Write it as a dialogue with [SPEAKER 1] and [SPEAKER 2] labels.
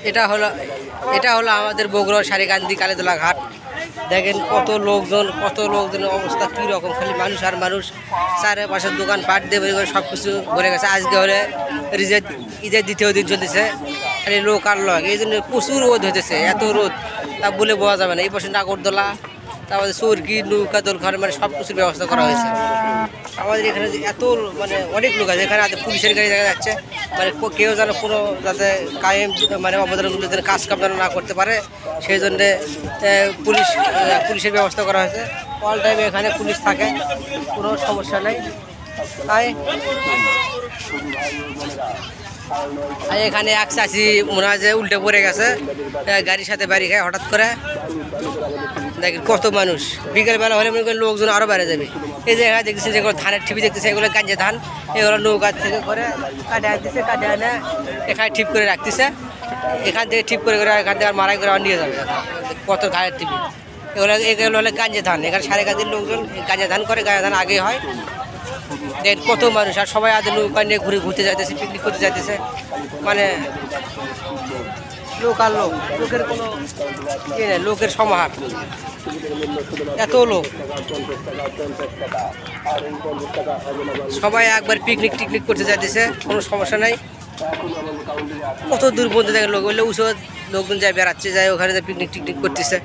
[SPEAKER 1] এটা হলো আমাদের বগুড়া সারিকান্দি কালীতলা ঘাট। দেখেন কত লোকজনের অবস্থা কীরকম, খালি মানুষ আর মানুষ। চারপাশের দোকান পাট দিয়ে সব কিছু ভরে গেছে। আজকে হলে ঈদের দ্বিতীয় দিন চলতেছে, খালি লোক আর লোক। এই জন্য প্রচুর রোদ হইতেছে, এত রোদ তা বলে বোঝা যাবে না। এই পাশে নাগরদোলা, তারপরে চরকি, নৌকা দোলখান, মানে সব কিছুর ব্যবস্থা করা হয়েছে। আমাদের এখানে এত মানে অনেক লোক আছে। এখানে পুলিশের গাড়ি দেখা যাচ্ছে, মানে কেউ যেন কোনো যাতে কায়েম মানে অবদান কাজ কাম যেন না করতে পারে, সেই জন্যে পুলিশের ব্যবস্থা করা হয়েছে। অল টাইম এখানে পুলিশ থাকে, কোনো সমস্যা নেই। তাই এখানে এক চাষি মনে হয় যে উল্টে পড়ে গেছে, গাড়ির সাথে বাড়ি খায় হঠাৎ করে। দেখেন কত মানুষ, বিকেলবেলা হলে মনে করেন লোকজন আরও বেড়ে যাবে। এই যে এখানে দেখতেছেন যেগুলো ধানের ঠিপি দেখতেছে, এগুলো গাঞ্জে ধান, এগুলো নৌকা থেকে করে কাটে আনতেছে, কাটে আনে এখানে ঠিক করে রাখতেছে। এখান থেকে ঠিক করে এখান থেকে আর মারাই করে নিয়ে যাবে। কত ধানের ঠিপি, এগুলো হলে গাঞ্জে ধান। এখানে সারিকান্দির লোকজন গাঞ্জে ধান করে, গাঁজা ধান আগে হয়। দেখেন কত মানুষ, আর সবাই আদের নৌকা নিয়ে ঘুরতে যাইতেছে, পিকনিক করতে যাইতেছে। মানে লোক আর লোকের কোনো ইয়ে নেই, লোকের সমাহার, এত লোক। সবাই একবার পিকনিক টিকনিক করতে যাইতেছে, কোনো সমস্যা নাই। কত দূর পর্যন্ত দেখেন লোক, বললে উৎসব লোকজন যায় বেড়াচ্ছে, যায় ওখানে পিকনিক টিকনিক করতেছে।